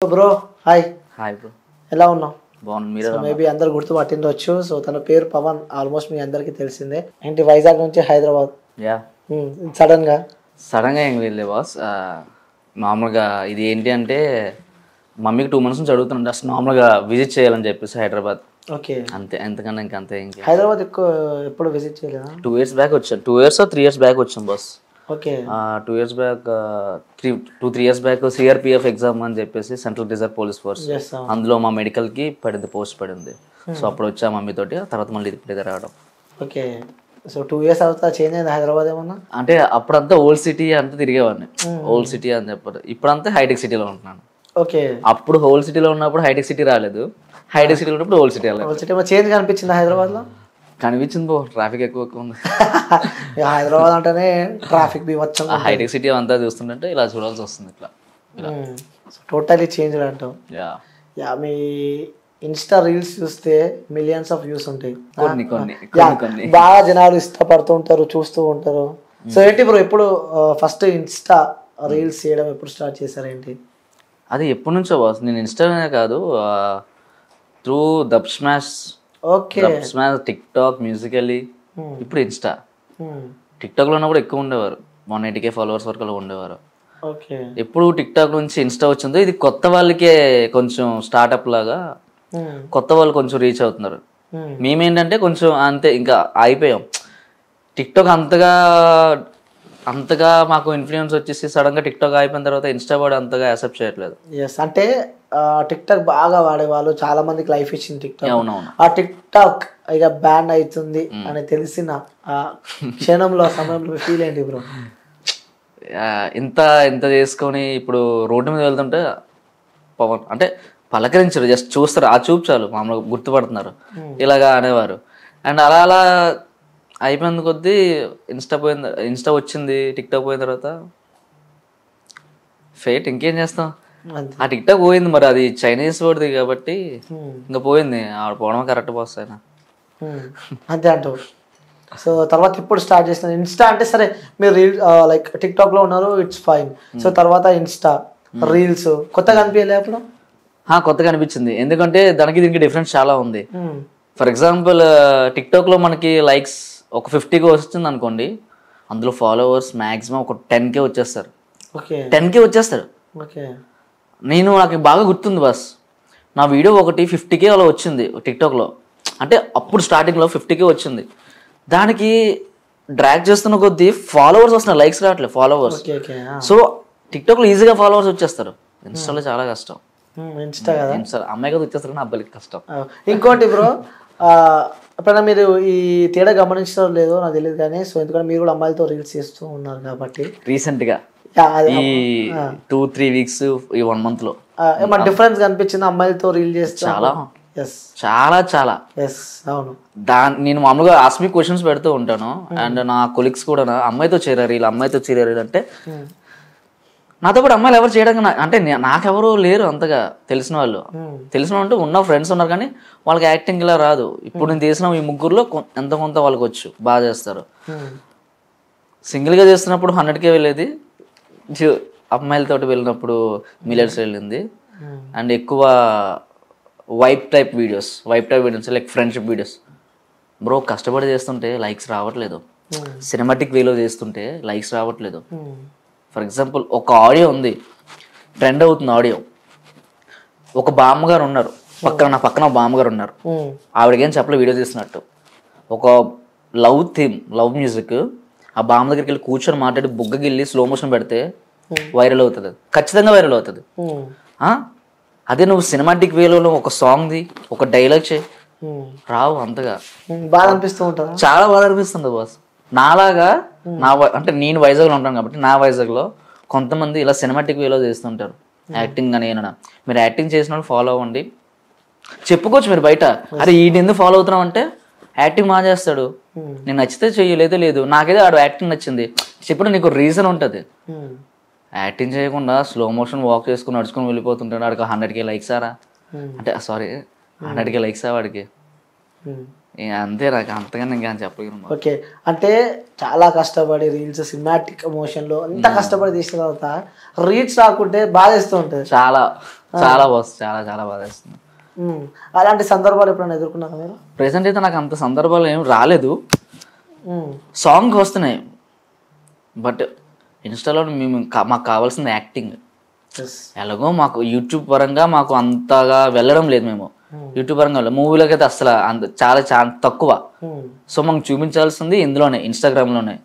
Bro hi. Hi bro, ఎలా ఉన్నావు? బాగుంది. మీరు మేబీ అందరు గుర్తుపట్టిండొచ్చు. సో తన పేరు పవన్, ఆల్మోస్ట్ మీ అందరికి తెలిసిందే. ఏంటి వైజాగ్ నుంచి హైదరాబాద్ యా సడన్ గా ఏం వెళ్ళే బాస్. మామూలుగా ఇది ఏంటి అంటే మమ్మీకి 2 months నుంచి అడుగుతున్నాను జస్ట్ నార్మల్గా విజిట్ చేయాలని చెప్పేసి హైదరాబాద్. ఓకే, అంతే, ఎంతకన్నా ఇంకంతే. హైదరాబాద్ ఎప్పుడు విజిట్ చేయలేదా? 2 years బ్యాక్ వచ్చాను. 2 years or 3 years బ్యాక్ వచ్చాను boss. Okay, 2 years back 3 years back CRPF exam అని చెప్పేసి సెంట్రల్ రిజర్వ్ పోలీస్ ఫోర్స్, అందులో మా మెడికల్కి పడింది, పోస్ట్ పడింది. సో అప్పుడు వచ్చా మమ్మీతోటి, తర్వాత మళ్ళీ ఇప్పుడు రావడం. ఓకే. సో 2 years అవుతా చేంజ్ అయింది హైదరాబాద్ ఏమన్నా? అంటే అప్పుడంతా ఓల్డ్ సిటీ అంతా తిరిగేవాడిని. ఓల్డ్ సిటీ అని చెప్పారు. ఇప్పుడంతా హైటెక్ సిటీలో ఉంటున్నాను. ఓకే, అప్పుడు హోల్ సిటీలో ఉన్నప్పుడు హైటెక్ సిటీ రాలేదు, హైటెక్ సిటీలో ఉన్నప్పుడు ఓల్డ్ సిటీ రాలేదు. చేంజ్ కనిపించింది హైదరాబాద్ లో? కనిపించింది బో, ట్రాఫిక్ ఎక్కువ ఉంది. హైదరాబాద్ అంటేనే ట్రాఫిక్ బీవచ్చం. హైటెక్ సిటీ అంతా చూస్తుంటే ఇలా చూడాల్సి వస్తుంది. ఇట్లా టోటలీ చేంజ్ అంటావు. యా, మీ ఇన్స్టా రీల్స్ చూస్తే మిలియన్స్ ఆఫ్ వ్యూస్ ఉంటాయి. కొన్ని బాగా జనాలు ఇష్టపడుతూ ఉంటారు, చూస్తూ ఉంటారు. సో ఏంటి బ్రో, ఎప్పుడు ఫస్ట్ ఇన్స్టా రీల్స్ చేయడం ఎప్పుడు స్టార్ట్ చేశారు ఏంటి? అది ఎప్పటి నుంచో బాస్. నేను ఇన్స్టానే కాదు, through Dubsmash, TikTok, musically, ఇప్పుడు ఇన్స్టా. టిక్ టాక్ లో ఉన్నప్పుడు ఎక్కువ ఉండేవారు, 180K ఫాలోవర్స్ వరకు అలా ఉండేవారు. ఎప్పుడు టిక్ టాక్ నుంచి ఇన్స్టా వచ్చిందో, ఇది కొత్త వాళ్ళకే కొంచెం స్టార్ట్అప్ లాగా, కొత్త వాళ్ళు కొంచెం రీచ్ అవుతున్నారు. మేమేంటంటే కొంచెం అంతే, ఇంకా అయిపోయాం. టిక్ టాక్ అంతగా మాకు ఇన్ఫ్లుయెన్స్ వచ్చేసి సడన్ గా టిక్ టాక్ అయిపోయిన తర్వాత ఇన్స్టా వాడు అంతగా యాక్సెప్ట్ చేయట్లేదు. అంటే టిక్ టాక్ బాగా వాడేవాళ్ళు చాలా మందికి లైఫ్ ఇచ్చింది టిక్ టాక్. అవునవును. ఆ టిక్ టాక్ ఇక బ్యాన్ అవుతుంది అని తెలిసిన క్షణంలో, సమయంలో ఫీల్ ఏంటి బ్రో? ఇంత చేసుకొని ఇప్పుడు రోడ్డు మీద వెళ్తుంటే పవన్ అంటే పలకరించారు, జస్ట్ చూస్తారు, ఆ చూపు చాలు మామూలుగా గుర్తుపడుతున్నారు ఇలాగా అనేవారు. అండ్ అలా అయిపోయిన కొద్దీ ఇన్స్టా వచ్చింది, టిక్ టాక్ పోయిన తర్వాత ఫేట్ ఇంకేం చేస్తాం. ఆ టిక్ టాక్ పోయింది, మరి అది చైనీస్ వర్డ్ది కాబట్టి ఇంకా పోయింది. ఆడ పోవడం కరెక్ట్ బాస్ అయినా అంతే అంటావు. సో తర్వాత ఇప్పుడు స్టార్ట్ చేసిన ఇన్స్టా అంటే, సరే మీరు లైక్ టిక్ టాక్ లో ఉన్నారు, ఇట్స్ ఫైన్. సో తర్వాత ఇన్స్టా రీల్స్ కొత్తగా అనిపించలే అప్పుడు? కొత్తగా అనిపించింది, ఎందుకంటే దానికి దీనికి డిఫరెన్స్ చాలా ఉంది. ఫర్ ఎగ్జాంపుల్ టిక్ టాక్ లో మనకి లైక్స్ ఒక 50K వస్తుంది అనుకోండి, అందులో ఫాలోవర్స్ మాక్సిమం ఒక 10K వచ్చేస్తారు. 10K వచ్చేస్తారు. నాకు బాగా గుర్తుంది బాస్, నా వీడియో ఒకటి 50K అలా వచ్చింది టిక్ టాక్ లో. అంటే అప్పుడు స్టార్టింగ్ లో 50K వచ్చింది. దానికి డ్రాగ్ చేస్తున్న కొద్దీ ఫాలోవర్స్ వస్తున్నారు, లైక్స్ రావట్లేదు, ఫాలోవర్స్. సో టిక్ టాక్ లో ఈజీగా ఫాలోవర్స్ వచ్చేస్తారు, ఇన్స్టాలో చాలా కష్టం. ఇన్స్టా కదా, అమ్మాయి కదా వచ్చేస్తారు కానీ అబ్బాయికి కష్టం. ఇంకోటి బ్రో, ఎప్పుడైనా మీరు ఈ తేడా గమనించడం లేదో నాకు తెలియదు కానీ, సో ఎందుకంటే మీరు కూడా అమ్మాయిలతో రీల్స్ చేస్తూ ఉన్నారు కాబట్టి రీసెంట్ గా ఈ 2-3 weeks, ఈ 1 month లో ఏమన్నా డిఫరెన్స్ కనిపించింది అమ్మాయిలతో రీల్ చేస్తే? చాలా చాలా. అవును, నేను మామూలుగా ఆస్మి క్వశ్చన్స్ పెడుతూ ఉంటాను. అండ్ నా కొలీగ్స్ కూడా అమ్మాయితో చేరారు అంటే నాతో కూడా అమ్మాయిలు ఎవరు చేయడం, అంటే నాకెవరు లేరు అంతగా తెలిసిన వాళ్ళు. అంటే ఉన్న ఫ్రెండ్స్ ఉన్నారు కానీ వాళ్ళకి యాక్టింగ్ ఇలా రాదు. ఇప్పుడు నేను చేసిన ఈ ముగ్గురులో ఎంత కొంత వాళ్ళకి వచ్చు, బాగా చేస్తారు. సింగిల్గా చేస్తున్నప్పుడు 100K వెళ్ళేది, అమ్మాయిలతోటి వెళ్ళినప్పుడు మిలియన్స్ వెళ్ళింది. అండ్ ఎక్కువ vibe type videos like friendship videos bro, కష్టపడి చేస్తుంటే లైక్స్ రావట్లేదు. సినిమాటిక్ వేలో చేస్తుంటే లైక్స్ రావట్లేదు. ఫర్ ఎగ్జాంపుల్ ఒక ఆడియో ఉంది, ట్రెండ్ అవుతుంది ఆడియో. ఒక బామ్మగారు ఉన్నారు నా పక్కన బామ్మగారు ఉన్నారు, ఆవిడకేం చెప్పలే వీడియో తీస్తున్నట్టు. ఒక లవ్ మ్యూజిక్, ఆ బామ్మ దగ్గరికి వెళ్ళి కూర్చొని మాట్లాడి బుగ్గకి వెళ్ళి స్లో మోషన్ పెడితే వైరల్ అవుతుంది, ఖచ్చితంగా వైరల్ అవుతుంది. అదే నువ్వు సినిమాటిక్ వేలో ఒక సాంగ్ది ఒక డైలాగ్ చేయి, రావు అంతగా. బాగా అనిపిస్తూ ఉంటుంది, చాలా బాగా అనిపిస్తుంది బాస్. నాలాగా అంటే నేను వైజాగ్లో ఉంటాను కాబట్టి నా వైజాగ్లో కొంతమంది ఇలా సినిమాటిక్ వేలో చేస్తుంటారు యాక్టింగ్ అని. మీరు యాక్టింగ్ చేసిన వాళ్ళు ఫాలో అవ్వండి, చెప్పుకోవచ్చు మీరు బయట. అరే ఈయన ఎందుకు ఫాలో అవుతున్నావు అంటే యాక్టింగ్ బాగా చేస్తాడు, నేను నచ్చితే చెయ్యలేదో లేదు, నాకైతే ఆడు యాక్టింగ్ నచ్చింది చెప్పడం, నీకు రీజన్ ఉంటుంది. యాక్టింగ్ చేయకుండా స్లో మోషన్ వాక్ చేసుకుని నడుచుకుని వెళ్ళిపోతుంటాడు, ఆడికి 100K లైక్స్ ఆరా అంటే 100K లైక్స్ వాడికి. అంతే, నాకు అంతగానే ఇంకా చెప్పగలను. ఓకే, అంటే చాలా కష్టపడి రీల్స్ సినిమాటిక్ మోషన్లో అంత కష్టపడి తీసిన తర్వాత రీచ్ రాకుంటే బాధ వేస్తూ ఉంటుంది చాలా. చాలా బాగా చాలా చాలా బాగా చేస్తుంది. అలాంటి సందర్భాలు ఎప్పుడైనా ఎదుర్కొన్నారా మీరు? ప్రెసెంట్ అయితే నాకు అంత సందర్భాలు ఏం రాలేదు. సాంగ్ వస్తున్నాయి, బట్ ఇన్స్టాలో మేము మాకు కావాల్సింది యాక్టింగ్. ఎలాగో మాకు యూట్యూబ్ పరంగా మాకు అంతగా వెళ్ళడం లేదు. మేము యూట్యూబ్ పరంగా మూవీలోకి అయితే అసలు చాలా చాలా తక్కువ. సో మాకు చూపించాల్సింది ఇందులోనే, ఇన్స్టాగ్రామ్లోనే.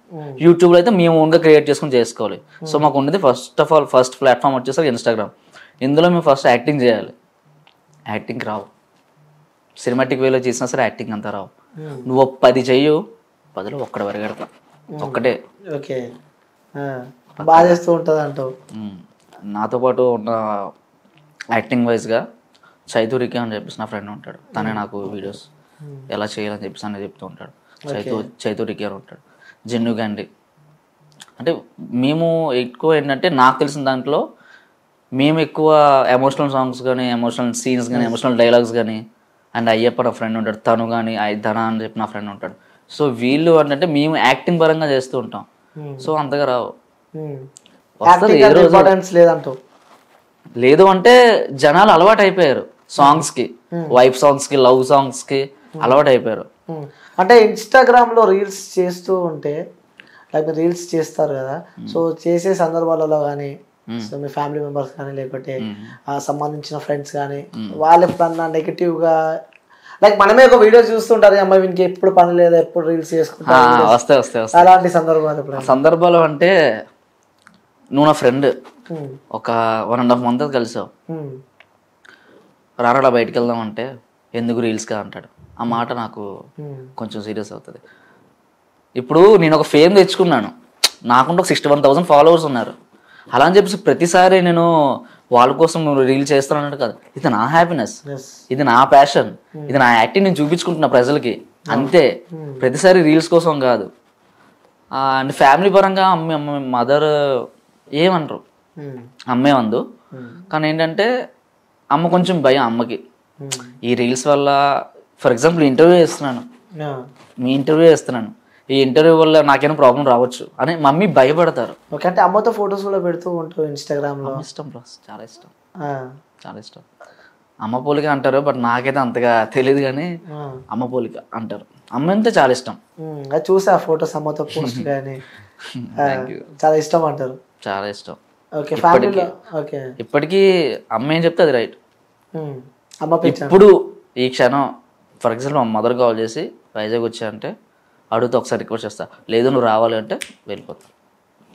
యూట్యూబ్లో అయితే మేము ఓన్గా క్రియేట్ చేసుకుని చేసుకోవాలి. సో మాకు ఉండేది ఫస్ట్ ప్లాట్ఫామ్ వచ్చేసరికి ఇన్స్టాగ్రామ్. ఇందులో మేము ఫస్ట్ యాక్టింగ్ చేయాలి. యాక్టింగ్ రావు, సినిమాటిక్ వేలో చేసినా సరే యాక్టింగ్ అంతా రావు. నువ్వు 10 చెయ్యు, 10లో ఒక్కడ వరగడతా, ఒక్కటే. ఓకే, బాగా చేస్తూ ఉంటుంది అంటావు. నాతో పాటు ఉన్న యాక్టింగ్ వైజ్గా చైతూరికి అని చెప్పేసి నా ఫ్రెండ్ ఉంటాడు. తనే నాకు వీడియోస్ ఎలా చేయాలని చెప్పేసి అని చెప్తూ ఉంటాడు. చైతూరికి అని ఉంటాడు. జెన్ను గండి. అంటే మేము ఎక్కువ ఏంటంటే నాకు తెలిసిన దాంట్లో మేము ఎక్కువ ఎమోషనల్ సాంగ్స్ కానీ, ఎమోషనల్ సీన్స్ కానీ, ఎమోషనల్ డైలాగ్స్ కానీ, అండ్ అయ్యప్ప నా ఫ్రెండ్ ఉంటాడు, తను కానీ ధన అని చెప్పి నా ఫ్రెండ్ ఉంటాడు. సో వీళ్ళు అంటే మేము యాక్టింగ్ పరంగా చేస్తూ ఉంటాం. సో అంతగా రావు. లేదు అంటే జనాలు అలవాటు అయిపోయారు సాంగ్స్కి, వైఫ్ సాంగ్స్కి, లవ్ సాంగ్స్కి అలవాటు అయిపోయారు. అంటే ఇన్స్టాగ్రామ్లో రీల్స్ చేస్తూ ఉంటే, లైక్ మీరు రీల్స్ చేస్తారు కదా, సో చేసే సందర్భాలలో కానీ, సో మీ ఫ్యామిలీ మెంబర్స్ కానీ, లేకపోతే సంబంధించిన ఫ్రెండ్స్ కానీ, వాళ్ళు ఎప్పుడన్నా నెగిటివ్గా, లైక్ మనమే ఒక వీడియో చూస్తుంటారు, అమ్మాయి వీనికి ఎప్పుడు పని లేదా, ఎప్పుడు రీల్స్ చేసుకుంటారు, వస్తాయి అలాంటి సందర్భాలు? సందర్భాలు అంటే, నువ్వు నా ఫ్రెండ్ ఒక 1.5 month కలిసావు, రారాడా బయటికి వెళ్దాం అంటే ఎందుకు రీల్స్గా అంటాడు. ఆ మాట నాకు కొంచెం సీరియస్ అవుతుంది. ఇప్పుడు నేను ఒక ఫేమ్ తెచ్చుకున్నాను, నాకుంటే ఒక 61,000 ఫాలోవర్స్ ఉన్నారు. అలా అని చెప్పేసి ప్రతిసారి నేను వాళ్ళ కోసం రీల్ చేస్తాను అన్నట్టు కాదు. ఇది నా హ్యాపీనెస్, ఇది నా ప్యాషన్, ఇది నా యాక్టింగ్ నేను చూపించుకుంటున్నా ప్రజలకి, అంతే. ప్రతిసారి రీల్స్ కోసం కాదు. అండ్ ఫ్యామిలీ పరంగా మదర్ ఏమనరు, అమ్మేమందు. కానీ ఏంటంటే అమ్మ కొంచెం భయం అమ్మకి. ఈ రీల్స్ వల్ల, ఫర్ ఎగ్జాంపుల్ ఇంటర్వ్యూ చేస్తున్నాను, మీ ఇంటర్వ్యూ చేస్తున్నాను, ఈ ఇంటర్వ్యూ వల్ల నాకేమైనా ప్రాబ్లం రావచ్చు అని మమ్మీ భయపడతారు. ఓకే, అంటే అమ్మతో ఫొటోస్ కూడా పెడుతూ ఉంటావు ఇన్స్టాగ్రామ్లో? ఇష్టం బ్రో, చాలా ఇష్టం, చాలా ఇష్టం. అమ్మ పోలిక అంటారు, బట్ నాకైతే అంతగా తెలియదు, కానీ అమ్మ పోలిక అంటారు. అమ్మ అంటే చాలా ఇష్టం. అది చూసా ఫొటోస్ అమ్మతో పోస్ట్ కానీ, చాలా ఇష్టం అంటారు. చాలా ఇష్టం. ఓకే, ఫ్యామిలీలో ఓకే. ఇప్పటికీ అమ్మ ఏం చెప్తే అది రైట్. అమ్మ ఇప్పుడు ఈ క్షణం ఫర్ ఎగ్జాంపుల్ మా మదర్ కాల్ చేసి వైజాగ్ వచ్చాయంటే అడుగుతా, ఒకసారి రిక్వెస్ట్ చేస్తా, లేదు నువ్వు రావాలి అంటే వెళ్ళిపోతా,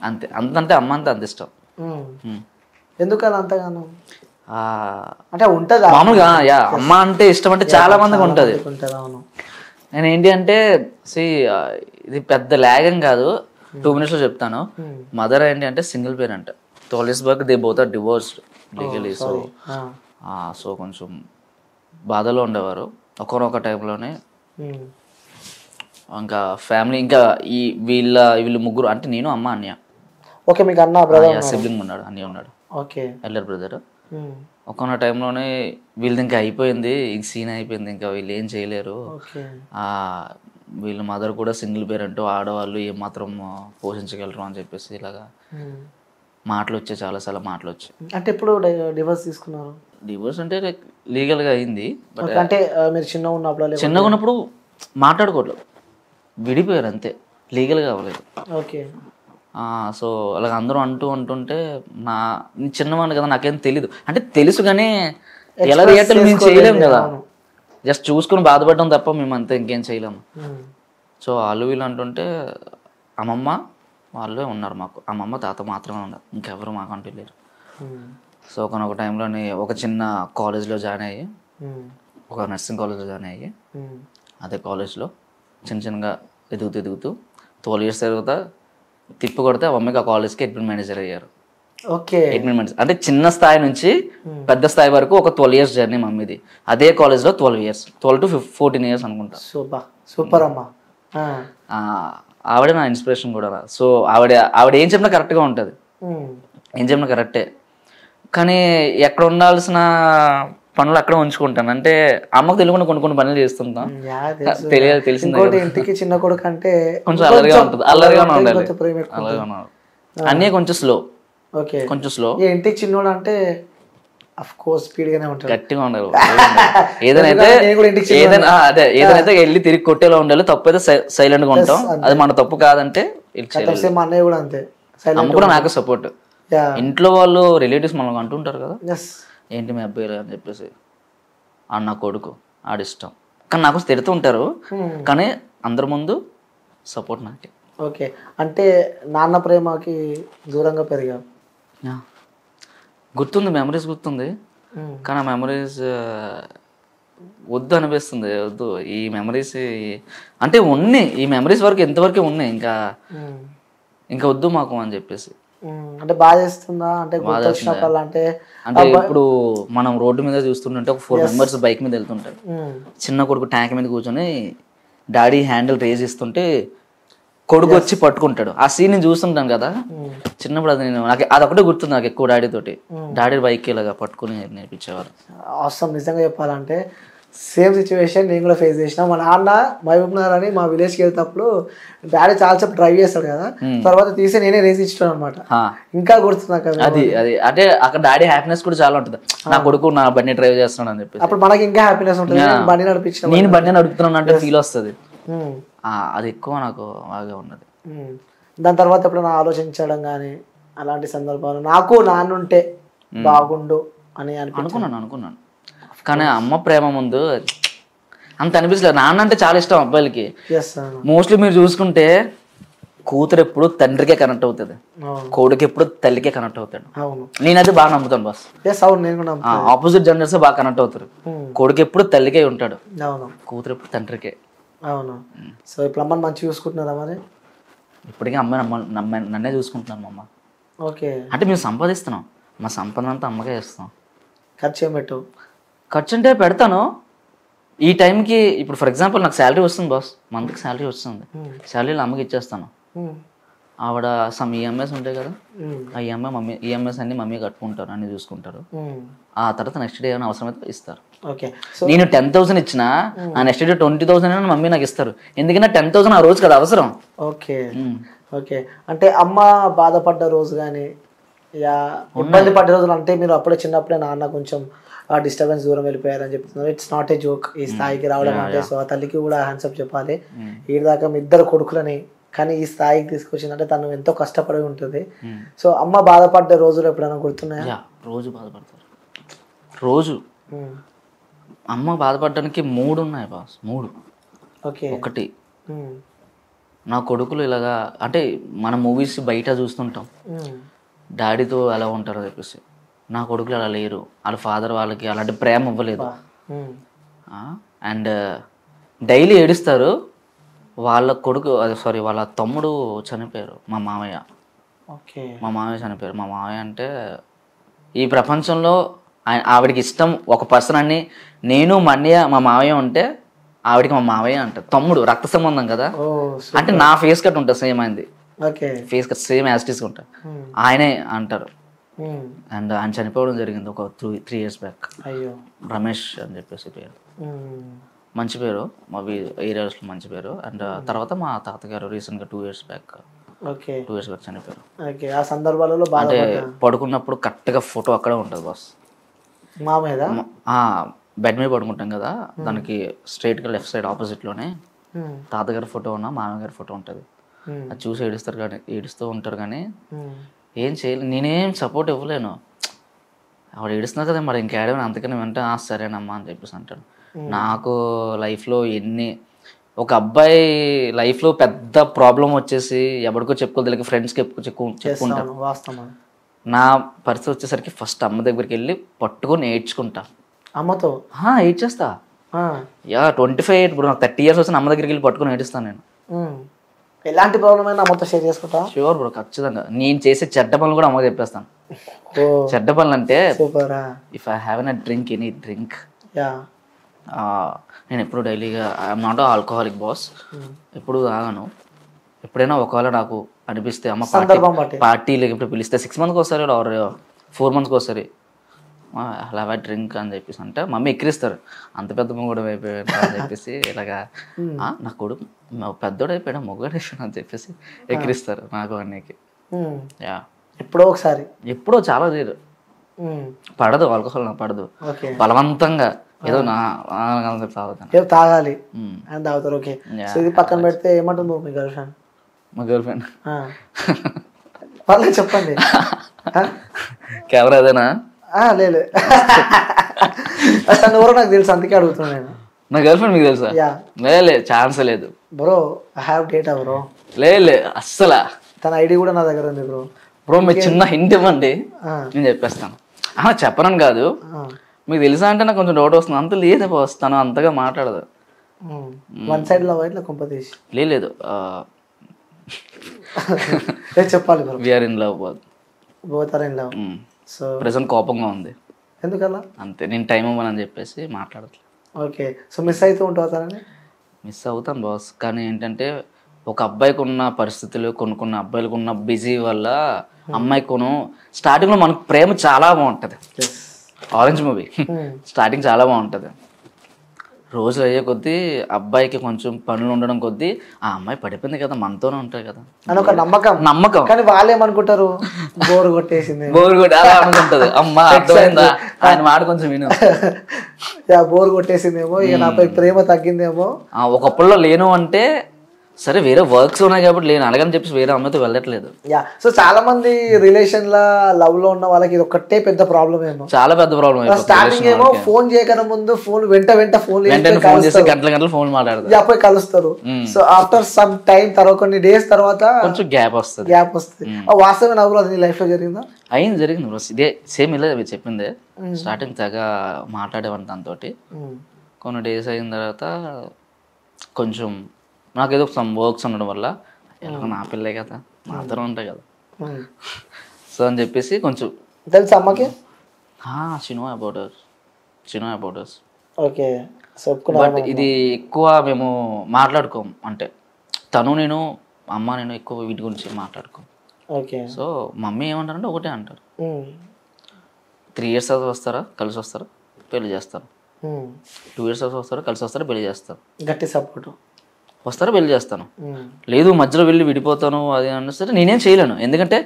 అంతే. అంతంటే అమ్మ అంతే, అంత ఇష్టం. ఎందుకు అలా అంతగానో అంటే ఉంటుంది మామూలుగా. అమ్మ అంటే ఇష్టం అంటే చాలా మందికి ఉంటుంది. నేను ఏంటి అంటే ఇది పెద్ద లాగం కాదు, 2 minutes లో చెప్తాను. మదర్ ఏంటి అంటే single parent, 12 years back they both are divorced legally. So కొంచెం బాధలో ఉండేవారు. ఒకనొక టైంలోనే ఇంకా ఫ్యామిలీ, ఇంకా వీళ్ళు ముగ్గురు అంటే నేను, అమ్మ, అన్నయ్య. ఓకే, మీకు అన్న బ్రదర్ సిబ్లింగ్ ఉన్నాడు, అన్నయ్య ఉన్నాడు, ఓకే, ఎల్డర్ బ్రదర్. ఒకనొక టైంలోనే వీళ్ళది ఇంకా అయిపోయింది, ఇంక సీన్ అయిపోయింది, ఇంకా వీళ్ళు ఏం చేయలేరు. వీళ్ళ మదర్ కూడా సింగిల్ పేరెంట్, ఆడవాళ్ళు ఏమాత్రం పోషించగలరు అని చెప్పేసి ఇలాగా మాటలు వచ్చాయి, చాలాసార్లు మాటలు వచ్చాయి. అంటే ఇప్పుడు డివోర్స్ తీసుకున్నారు? డివోర్స్ అంటే లీగల్గా అయింది, బట్ అంటే మీరు చిన్నగా ఉన్నప్పుడు మాట్లాడుకోవట్లేదు, విడిపోయారు అంతే, లీగల్గా అవ్వలేదు. ఓకే. సో అలాగ అందరూ అంటుంటే చిన్నవాడిని కదా, నాకేం తెలీదు. అంటే తెలుసు కానీ ఎలా రియాక్ట్ మేము చేయలేము కదా, జస్ట్ చూసుకుని బాధపడడం తప్ప మేము అంతా ఇంకేం చేయలేము. సో వాళ్ళు వీళ్ళు అంటుంటే అమ్మమ్మ వాళ్ళే ఉన్నారు మాకు, అమ్మమ్మ తాత మాత్రమే ఉన్నారు, ఇంకెవరు మాకు అంటూ లేరు. సో ఒకనొక టైంలోని ఒక చిన్న కాలేజ్లో జాయిన్ అయ్యి, ఒక నర్సింగ్ కాలేజ్లో జాయిన్ అయ్యి, అదే కాలేజ్లో చిన్నగా ఎదుగుతూ 12 years తర్వాత తిప్పి కొడితే మమ్మీకి ఆ కాలేజ్కి అడ్మిన్ మేనేజర్ అయ్యారు. ఓకే, అడ్మిన్ మేనేజర్ అంటే చిన్న స్థాయి నుంచి పెద్ద స్థాయి వరకు ఒక 12 years జర్నీ మమ్మీది. అదే కాలేజ్లో 12 years, 12 to 14 years అనుకుంటా. సూపర్ అమ్మా. ఆవిడ నా ఇన్స్పిరేషన్ కూడా. సో ఆవిడ ఏం చెప్పినా కరెక్ట్గా ఉంటుంది, ఏం చెప్పినా కరెక్టే. కానీ ఎక్కడ ఉండాల్సిన పనులు అక్కడ ఉంచుకుంటాను. అంటే అమ్మకు తెలియకుండా కొన్ని పనులు చేస్తుంటాం, తెలిసింది. ఇంటికి చిన్న కొడుకు అంటే కొంచెం అల్లరిగా ఉంటుంది, అల్లరిగా ఉండాలి, అల్లరిగా ఉండాలి. అన్నీ కొంచెం స్లో, కొంచెం స్లో. ఇంటికి చిన్నోడు అంటే అఫ్ కోర్స్ స్పీడ్ గానే ఉంటాడు. గట్టిగా ఉండాలి. ఏదైతే నేను కూడా ఇంటికి ఏదైనా అదే ఏదైతే వెళ్ళి తిరిగి కొట్టేలా ఉండాలి. తప్పు అయితే సైలెంట్ గా ఉంటాం. అది మన తప్పు కాదంటే సేమ్ మా అన్నయ్య కూడా అంతే, అమ్మ కూడా నాకు సపోర్ట్. ఇంట్లో వాళ్ళు రిలేటివ్స్ మనం అంటుంటారు కదా, ఎస్ ఏంటి మీ అబ్బాయి అని చెప్పేసి, నా కొడుకు ఆడిష్టం, కానీ నాకు తిడుతూ ఉంటారు, కానీ అందరి ముందు సపోర్ట్ నాకే. ఓకే, అంటే నాన్న ప్రేమకి దూరంగా పెరిగా. గుర్తుంది, మెమరీస్ గుర్తుంది, కానీ ఆ మెమరీస్ వద్దు అనిపిస్తుంది. వద్దు ఈ మెమరీస్, అంటే ఉన్నాయి ఈ మెమరీస్ వరకు ఎంతవరకే ఉన్నాయి, ఇంకా వద్దు మాకు అని చెప్పేసి. అంటే బాధ చేస్తుందా? అంటే గుర్తొచ్చినప్పుడు అంటే ఇప్పుడు మనం రోడ్డు మీద చూస్తుంటే ఒక 4 మెంబర్స్ బైక్ మీద వెళ్తుంటారు. చిన్న కొడుకు ట్యాంక్ మీద కూర్చొని డాడీ హ్యాండిల్ రేజ్ ఇస్తుంటే కొడుకు వచ్చి పట్టుకుంటాడు. ఆ సీన్ నేను చూస్తుంటాను కదా చిన్నప్పుడు. అది నేను నాకు అదొకటే గుర్తుంది నాకు ఎక్కువ. డాడీ తోటి డాడీ బైక్ ఇలాగా పట్టుకుని నేర్పించేవారు. అవసరం నిజంగా చెప్పాలంటే సేమ్ సిచ్యువేషన్ నేను కూడా ఫేస్ చేసిన. మా నాన్న మహబూబ్ నగర్ అని మా విలేజ్కి వెళ్తేప్పుడు డాడీ చాలాసేపు డ్రైవ్ చేస్తాడు కదా, తర్వాత తీసి నేనే రేస్ ఇచ్చాను అనమాట. ఇంకా గుర్తుంది నాకు అది. అంటే అక్కడ డాడీ హ్యాపీనెస్ కూడా చాలా ఉంటుంది, నా కొడుకు నా బండి డ్రైవ్ చేస్తున్నాడు అని చెప్పి. అప్పుడు మనకి ఇంకా హ్యాపీనెస్ ఉంటుంది, బండి నడిపించిన నేను బండి నడుపుతున్నాను అంటే ఫీల్ వస్తుంది. అది ఎక్కువ నాకు బాగా ఉన్నది. దాని తర్వాత ఎప్పుడైనా ఆలోచించడం కానీ అలాంటి సందర్భాలు, నాకు నాన్నుంటే బాగుండు అని అనుకున్నాను, కానీ అమ్మ ప్రేమ ముందు అంత అనిపించలేదు. నాన్న అంటే చాలా ఇష్టం అబ్బాయిలకి. మోస్ట్లీ మీరు చూసుకుంటే కూతురు ఎప్పుడు తండ్రికే కనెక్ట్ అవుతుంది, కొడుకు ఎప్పుడు తల్లికే కనెక్ట్ అవుతాడు. నేనైతే బాగా నమ్ముతాను బాస్. ఆపోజిట్ జెండర్స్ బాగా కనెక్ట్ అవుతారు. కొడుకు ఎప్పుడు తల్లికే ఉంటాడు, కూతురు ఎప్పుడు తండ్రికే. అవును. సో ఇప్పుడు అమ్మని మంచిగా చూసుకుంటున్నారా మరి? ఇప్పటికీ అమ్మాయి నన్నే చూసుకుంటున్నాను మా అమ్మ. ఓకే, అంటే మేము సంపాదిస్తున్నాం, మా సంపాదన అంతా అమ్మకే ఇస్తాం. ఖర్చు ఏం పెట్టు? ఖర్చు అంటే పెడతాను ఈ టైంకి. ఇప్పుడు ఫర్ ఎగ్జాంపుల్ నాకు శాలరీ వస్తుంది బాస్, మంత్కి శాలరీ వస్తుంది, శాలరీలో అమ్మకి ఇచ్చేస్తాను. ఆవిడ సమ్ ఈఎంఐస్ ఉంటాయి కదా, ఆ ఈఎంఐస్ అన్ని మమ్మీ కట్టుకుంటారు, అన్ని చూసుకుంటారు. ఆ తర్వాత నెక్స్ట్ డే ఏమైనా అవసరమైతే ఇస్తారు. నేను 10,000 ఇచ్చినా ఆ నెక్స్ట్ డే 20,000 మమ్మీ నాకు ఇస్తారు, ఎందుకంటే 10,000 ఆ రోజు కదా అవసరం. ఓకే ఓకే, అంటే అమ్మ బాధపడ్డ రోజు కానీ ఇబ్బంది పడ్డ రోజులు అంటే మీరు అప్పుడే చిన్నప్పుడే నాన్న కొంచెం డిస్టర్బెన్స్ దూరం వెళ్ళిపోయారని చెప్తున్నారు. ఇట్స్ నాట్ ఏ జోక్ ఈ స్థాయికి రావడం అంటే. సో ఆ తల్లికి కూడా హ్యాండ్సప్ చెప్పాలి. ఈ దాకా మీ 2 కొడుకులని కానీ ఈ స్థాయికి తీసుకొచ్చిందంటే తను ఎంతో కష్టపడి ఉంటుంది. సో అమ్మ బాధపడ్డ రోజులు ఎప్పుడైనా గుర్తున్నాయా? రోజు బాధపడతారు. రోజు అమ్మ బాధపడడానికి 3 ఉన్నాయి బాస్, 3. ఓకే, ఒకటి నా కొడుకులు ఇలాగా, అంటే మన మూవీస్ బయట చూస్తుంటాం డాడీతో ఎలా ఉంటారో చెప్పేసి, నా కొడుకులు అలా లేరు. వాళ్ళ ఫాదర్ వాళ్ళకి అలాంటి ప్రేమ ఇవ్వలేదు. అండ్ డైలీ ఏడుస్తారు. వాళ్ళ కొడుకు వాళ్ళ తమ్ముడు చనిపోయారు, మా మామయ్య. ఓకే, మా మామయ్య చనిపోయారు. మా మామయ్య అంటే ఈ ప్రపంచంలో ఆవిడకి ఇష్టం ఒక పర్సన్ అని, నేను మా అన్నయ్య మా మామయ్య ఉంటే ఆవిడకి మా మామయ్య అంటారు. తమ్ముడు రక్త సంబంధం కదా, అంటే నా ఫేస్ కట్ ఉంటుంది సేమ్ అయింది, ఫేస్ కట్ సేమ్ యాస్టీస్ ఉంటారు, ఆయనే అంటారు. అండ్ ఆయన చనిపోవడం జరిగింది ఒక 3 years బ్యాక్. రమేష్ అని చెప్పేసి పేరు, మంచి పేరు మా ఏరియాస్లో మంచి పేరు. అండ్ తర్వాత మా తాతగారు రీసెంట్గా 2 years బ్యాక్ చనిపోయారు. ఆ సందర్భాలలో అంటే పడుకున్నప్పుడు కరెక్ట్గా ఫోటో అక్కడే ఉంటుంది బాస్, బెడ్ మీద పడుకుంటాం కదా, దానికి స్ట్రైట్గా లెఫ్ట్ సైడ్ ఆపోజిట్లోనే తాతగారి ఫోటో ఉన్న మామగారి ఫోటో ఉంటుంది. అది చూసి ఏడుస్తూ ఉంటారు కానీ ఏం చేయలేదు, నేనేం సపోర్ట్ ఇవ్వలేను. ఆవిడ ఏడుస్తున్నా కదా మరి ఇంకేడమని, అందుకని వెంటనే సరేనమ్మా అని చెప్పేసి అంటాడు. నాకు లైఫ్లో ఒక అబ్బాయి లైఫ్లో పెద్ద ప్రాబ్లం వచ్చేసి ఎవరికో చెప్పుకోలేక ఫ్రెండ్స్కి చెప్పుకుంటాను. నా పరిస్థితి వచ్చేసరికి ఫస్ట్ అమ్మ దగ్గరికి వెళ్ళి పట్టుకొని ఏడ్చుకుంటా. అమ్మతో ఏడ్చేస్తా. 25 ఇప్పుడు నాకు 30 years వచ్చిన అమ్మ దగ్గరికి వెళ్ళి పట్టుకొని ఏడుస్తాను నేను. ఎలాంటి ప్రాబ్లం అయినా అమ్మతో షేర్ చేసుకుంటా. షూర్ బ్రో, ఖచ్చితంగా. నేను చేసే చెడ్డ పనులు కూడా అమ్మకి చెప్పేస్తాను. చెడ్డ పనులు అంటే if I have a drink, any drink, నేను ఎప్పుడు డైలీగా ఐఎమ్ నాట్ ఆల్కహాలిక్ బాస్, ఎప్పుడు తాగాను. ఎప్పుడైనా ఒకవేళ నాకు అనిపిస్తే అమ్మ పార్టీ లేకపోతే పిలిస్తే 6 months ఒకసారి ఆర్ 4 months ఒకసారి అలా డ్రింక్ అని చెప్పేసి అంటే మమ్మీ ఎక్కిరిస్తారు. అంత పెద్ద మొగుడు అయిపోయాడు అని చెప్పేసి ఇలాగా, నా కొడుకు పెద్దోడు అయిపోయాడు మొగ్గుడు అయిపోయాడు అని చెప్పేసి ఎక్కిరిస్తారు నాకు అన్నీకి. ఎప్పుడో ఒకసారి, ఎప్పుడో చాలా లేదు. పడదు, ఆల్కహాల్ నాకు పడదు. ఓకే. బలవంతంగా ఏదో నా తాగుతాను. ఏదో తాగాలి అని తాగుతారు. ఓకే. సో ఇది పక్కన పెడితే ఏమంటుంది మీ గర్ల్ ఫ్రెండ్? మా గర్ల్ ఫ్రెండ్ వాళ్ళకి చెప్పండి. కెమెరా అదేనా? లేదు, తను ఎవరో నాకు తెలుసు, అందుకే అడుగుతున్నాను నేను. నా గర్ల్ ఫ్రెండ్ మీకు తెలుసా? లే ఛాన్స్ లేదు bro. I have data bro. లే అస్సలా. తన ఐడి కూడా నా దగ్గర ఉంది బ్రో. బ్రో మీరు చిన్న హింట్ ఇవ్వండి, నేను చెప్పేస్తాను. చెప్పనని కాదు, మీకు తెలుసా అంటే నాకు కొంచెం డౌట్ వస్తుంది. అంత లేదు బాస్, తను అంతగా మాట్లాడదు. వన్ సైడ్ లవ్ అయితే కొంపతీసి లేదు. చెప్పాలి bro. We are in love, both are in love. So present కోపంగా ఉంది. ఎందుకలా? అంతే, నేను టైం ఇవ్వనని చెప్పేసి మాట్లాడట్లేదు. ఓకే. సో మిస్ అవుతూ ఉంటావు? మిస్ అవుతాను బాస్, కానీ ఏంటంటే ఒక అబ్బాయికి ఉన్న పరిస్థితులు, కొన్ని అబ్బాయిలకు ఉన్న బిజీ వల్ల అమ్మాయికి స్టార్టింగ్లో మనకు ప్రేమ చాలా బాగుంటుంది. ఆరెంజ్ మూవీ స్టార్టింగ్ చాలా బాగుంటుంది. రోజులు అయ్యే కొద్దీ అబ్బాయికి కొంచెం పనులు ఉండడం కొద్దీ ఆ అమ్మాయి పడిపోయింది కదా, మనతోనే ఉంటాయి కదా అని ఒక నమ్మకం. కానీ వాళ్ళు ఏమనుకుంటారు, బోర్ కొట్టేసింది, అలా అనుకుంటది. అమ్మా అర్థమైందా, ఆయన మాట కొంచెం విను. బోర్ కొట్టేసిందేమో, ఇక నాపై ప్రేమ తగ్గిందేమో. ఒకప్పుడులో లేను అంటే సరే, వేరే వర్క్స్ ఉన్నాయి కాబట్టి లేను అడగని చెప్పేసి వేరే అమ్మాయితో వెళ్ళట్లేదు. సో చాలా మంది రిలేషన్ లా లవ్ లో ఉన్న వాళ్ళకి ఇది ఒక్కటే పెద్ద ప్రాబ్లం ఏమో, చాలా పెద్ద ప్రాబ్లం. స్టార్టింగ్ ఏమో ఫోన్ చేయకన్నా ముందు ఫోన్ వెంట ఫోన్ చేసి గంటల ఫోన్ మాట్లాడతారు, పోయి కలుస్తారు. సో ఆఫ్టర్ సమ్ టైం తర్వాత కొన్ని డేస్ తర్వాత కొంచెం గ్యాప్ వస్తుంది. వాస్తవమైన నవ్వులు అది నీ లైఫ్ లో జరిగిందా? జరిగింది బ్రో. ఇదే సేమ్ ఇలా చెప్పిందే. స్టార్టింగ్ తెగ మాట్లాడేవాడిని దాంతోటి. కొన్ని డేస్ అయిన తర్వాత కొంచెం నాకేదో సమ్ వర్క్స్ ఉండడం వల్ల నా పిల్లే కదా, మాత్రం ఉంటాయి కదా, సో అని చెప్పేసి కొంచెం తెలుసు అమ్మకి. చిన్నో అబౌట్ us. ఓకే. బట్ ఇది ఎక్కువ మేము మాట్లాడుకోం, అంటే తను నేను నేను ఎక్కువ వీటి గురించి మాట్లాడుకోం. ఓకే. సో మమ్మీ ఏమంటారంటే ఒకటే అంటారు, 3 years వస్తారా కలిసి వస్తారా పెళ్లి చేస్తారు, 2 years వస్తారా కలిసి వస్తారా పెళ్లి చేస్తారు, గట్టి సపోర్ట్ వస్తారా పెళ్లి చేస్తాను, లేదు మధ్యలో వెళ్ళి విడిపోతాను అది అన్నా సరే నేనేం చేయలేను. ఎందుకంటే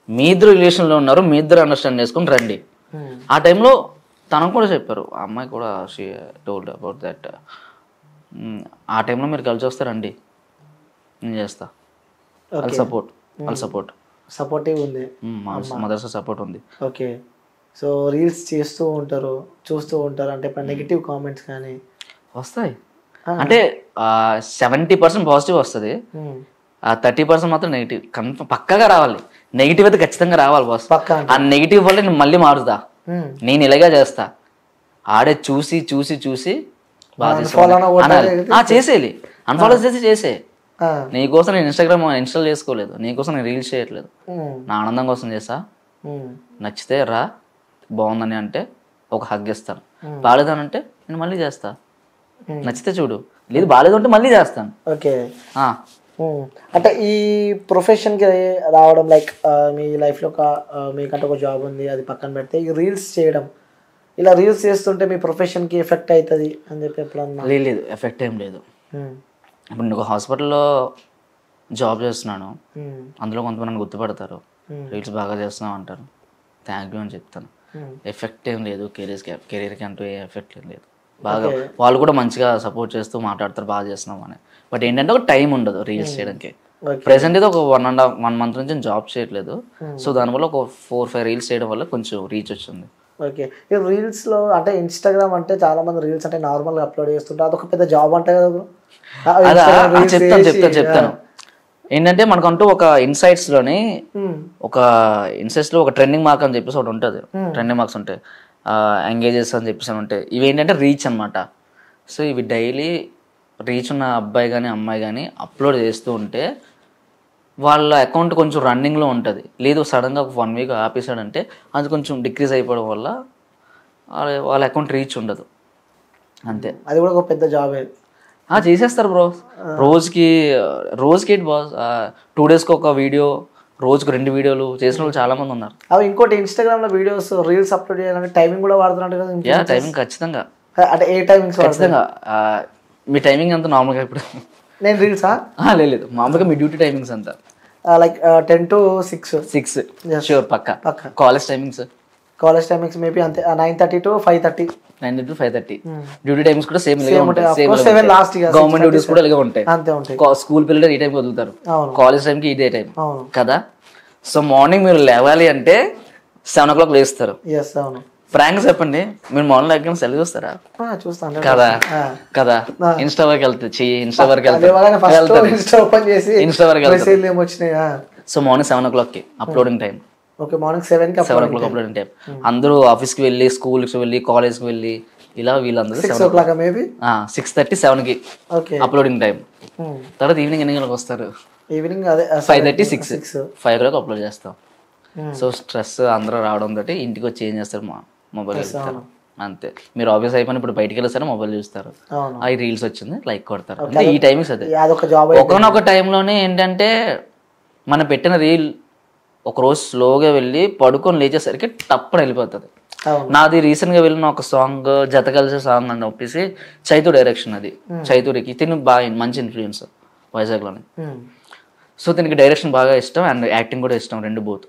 మీ ఇద్దరు రిలేషన్లో ఉన్నారు, మీ ఇద్దరు అండర్స్టాండ్ చేసుకుని రండి. ఆ టైంలో తనకు కూడా చెప్పారు, ఆ అమ్మాయి కూడా షీ టోల్డ్ అబౌట్ దట్. ఆ టైంలో మీరు కలిసి వస్తే రండి, నేను చేస్తా. వాళ్ళ సపోర్టివ్ ఉంది, మదర్స్ సపోర్ట్ ఉంది. ఓకే. సో రీల్స్ చేస్తూ ఉంటారు, చూస్తూ ఉంటారు, అంటే నెగిటివ్ కామెంట్స్ కానీ వస్తాయి. అంటే 70% పాజిటివ్ వస్తుంది, 30% మాత్రం నెగిటివ్ పక్కగా రావాలి. నెగిటివ్ అయితే ఖచ్చితంగా రావాలి బాస్. ఆ నెగిటివ్ వల్ల నేను మళ్ళీ మారుతా, నేను ఇలాగే చేస్తా. ఆడే చూసి చూసి చూసి చేసేయాలి, అన్ఫాలో చేసే. నీకోసం నేను ఇన్స్టాగ్రామ్ ఇన్స్టాల్ చేసుకోలేదు, నీకోసం నేను రీల్స్ చేయట్లేదు, నా ఆనందం కోసం చేస్తా. నచ్చితే రా, బాగుందని అంటే ఒక హగ్ ఇస్తాను, బాగాలేదనంటే నేను మళ్ళీ చేస్తా. నచ్చితే చూడు, లేదు బాగాలేదు అంటే మళ్ళీ చేస్తాను. ఓకే. అంటే ఈ ప్రొఫెషన్కి రావడం, లైక్ మీ లైఫ్లో మీకంటే ఒక జాబ్ ఉంది, అది పక్కన పెడితే ఈ రీల్స్ చేయడం, ఇలా రీల్స్ చేస్తుంటే మీ ప్రొఫెషన్కి ఎఫెక్ట్ అవుతుంది అని చెప్పి ఎప్పుడన్నా? లేదు, ఎఫెక్ట్ ఏం లేదు. ఇప్పుడు నేను ఒక హాస్పిటల్లో జాబ్ చేస్తున్నాను, అందులో కొంతమంది గుర్తుపడతారు, రీల్స్ బాగా చేస్తున్నావు అంటారు, థ్యాంక్ యూ అని చెప్తాను. ఎఫెక్ట్ ఏం లేదు, కెరీర్కి అంటూ ఏ ఎఫెక్ట్ ఏం లేదు. బాగా వాళ్ళు కూడా మంచిగా సపోర్ట్ చేస్తూ మాట్లాడతారు, బాగా చేస్తున్నాం అని. బట్ ఏంటంటే ఒక టైం ఉండదు రీల్స్ చేయడానికి. ప్రెసెంట్ అయితే ఒక 1 month నుంచి జాబ్ చేయట్లేదు, సో దానివల్ల ఒక 4-5 రీల్స్ చేయడం వల్ల కొంచెం రీచ్ వచ్చింది. ఓకే. ఈ రీల్స్లో అంటే ఇన్స్టాగ్రామ్ అంటే చాలా మంది రీల్స్ అంటే నార్మల్గా అప్లోడ్ చేస్తుంటారు, అదొక పెద్ద జాబ్ అంటే కదా బ్రో? చెప్తాను. ఏంటంటే మనకంటూ ఒక ఇన్సైట్స్లోని ఒక ట్రెండింగ్ మార్క్ అని చెప్పేసి ఒకటి ఉంటుంది, ట్రెండింగ్ మార్క్స్ ఉంటాయి, ఎంగేజెస్ అని చెప్పేసి ఉంటాయి. ఇవి ఏంటంటే రీచ్ అనమాట. సో ఇవి డైలీ రీచ్ ఉన్న అబ్బాయి కానీ అమ్మాయి కానీ అప్లోడ్ చేస్తూ ఉంటే వాళ్ళ అకౌంట్ కొంచెం రన్నింగ్లో ఉంటుంది. లేదు సడన్గా ఒక 1 week ఆపేసాడంటే అది కొంచెం డిక్రీజ్ అయిపోవడం వల్ల వాళ్ళ అకౌంట్ రీచ్ ఉండదు, అంతే. అది కూడా ఒక పెద్ద జాబే. చేసేస్తారు బ్రో. రోజుకి బాస్ 2 daysకి ఒక వీడియో, రోజుకు 2 వీడియోలు చేసిన వాళ్ళు చాలా మంది ఉన్నారు. అవి ఇంకోటి ఇన్స్టాగ్రామ్లో వీడియోస్ రీల్స్ అప్లోడ్ చేయాలంటే టైమింగ్ కూడా వాడుతున్నట్టు కదా? టైమింగ్ ఖచ్చితంగా. అంటే ఏ టైమింగ్స్? ఖచ్చితంగా. మీ టైమింగ్ అంతా నార్మల్గా ఇప్పుడు నేను రీల్సా? లేదు, మామూలుగా మీ డ్యూటీ టైమింగ్స్ అంతా లైక్ 10 to 6. షూర్, పక్కా. College timings college timings maybe అంతే 9:30 to 5:30. 9 to 5:30. డ్యూటీ టైమ్స్ కూడా same seven last government duties కూడా ఇలాగే ఉంటాయి. అంతే ఉంటాయి. స్కూల్ పిల్లలు ఈ టైంకి వదులుతారు, అవును. కాలేజ్ టైంకి ఇదే టైం అవును కదా. సో మార్నింగ్ మీరు లేవాలి అంటే 7 o'clock లేస్తారు. ఎస్ అవును. ఫ్రాంక్ చెప్పండి, మీరు మార్నింగ్ లేకపోతే సెల్ చూస్తారా? చూస్తాను కదా కదా. ఇన్స్టా వరకు వెళ్తాయి, ఇన్స్టా వరకు వెళ్తారు, ఇన్స్టా ఓపెన్ చేసి ఇన్స్టా వరకు మెసేజ్లు ఏమొచ్చినాయి. So morning 7 o'clock uploading time. Okay, morning 7 o'clock uploading time. అందరూ ఆఫీస్కి వెళ్ళి, స్కూల్కి వెళ్ళి, కాలేజ్కి వెళ్ళి, ఇలా వీళ్ళందరూ 6 o'clock మేబీ 6:30 7కి ఓకే అప్లోడింగ్ టైం. తర్వాత ఈవినింగ్ ఎన్ని గంటలకు వస్తారు? ఈవినింగ్ అదే 5:30 6 5 o'clock అప్లోడ్ చేస్తాం. సో స్ట్రెస్ అందరూ రావడం తోటి ఇంటికి వచ్చి ఏం చేస్తారు, మొబైల్ వెళ్తారు అంతే. మీరు ఆఫీస్ అయిపోయిన ఇప్పుడు బయటికి వెళ్ళేస్తారా, మొబైల్ చూస్తారు, అవి రీల్స్ వచ్చింది లైక్ కొడతారు. అంటే ఈ టైమింగ్స్ అదే. ఒకనొక టైంలోనే ఏంటంటే మనం పెట్టిన రీల్ ఒకరోజు స్లోగా వెళ్ళి పడుకొని లేచేసరికి టప్పున వెళ్ళిపోతుంది. నాది రీసెంట్గా వెళ్ళిన ఒక సాంగ్, జత కలిసే సాంగ్ అని చెప్పేసి చైతు డైరెక్షన్. అది చైతురికి తిని బాగా మంచి ఇన్ఫ్లుయెన్స్ వైజాగ్లోనే. సో దీనికి డైరెక్షన్ బాగా ఇష్టం అండ్ యాక్టింగ్ కూడా ఇష్టం, రెండు బోత్.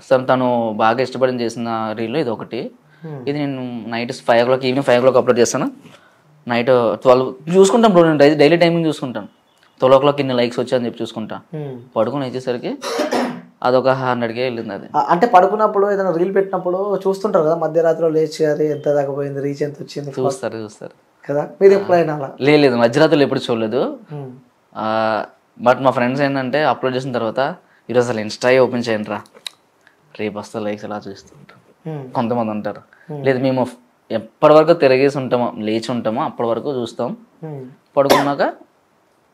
సో తను బాగా ఇష్టపడి చేసిన రీల్లో ఇది ఒకటి. ఇది నేను night 5 o'clock evening 5 o'clock upload చేస్తాను. నైట్ 12 చూసుకుంటాం బ్రో, నేను డైలీ టైమింగ్ చూసుకుంటాను. 12 o'clock ఇన్ని లైక్స్ వచ్చాయని చెప్పి చూసుకుంటా. పడుకుని వచ్చేసరికి అదొక 100K వెళ్ళింది. అది అంటే పడుకున్నప్పుడు ఏదైనా రీల్ పెట్టినప్పుడు చూస్తుంటారు కదా, మధ్యరాత్రిలో లేచి అది ఎంత దాకా పోయింది, రీచ్ ఎంత వచ్చింది చూస్తారు కదా. మీరు ఎప్పుడైనా లేదు మధ్యరాత్రులు ఎప్పుడు చూడలేదు. బట్ మా ఫ్రెండ్స్ ఏంటంటే అప్లోడ్ చేసిన తర్వాత ఈరోజు అసలు ఇన్స్టా ఓపెన్ చేయండి రా, రేపు వస్తా లైక్స్ అలా చూస్తుంటాం. కొంతమంది ఉంటారు. లేదు మేము ఎప్పటి వరకు తిరిగేసి ఉంటామో, లేచి ఉంటామో అప్పటి వరకు చూస్తాం. పడుకున్నాక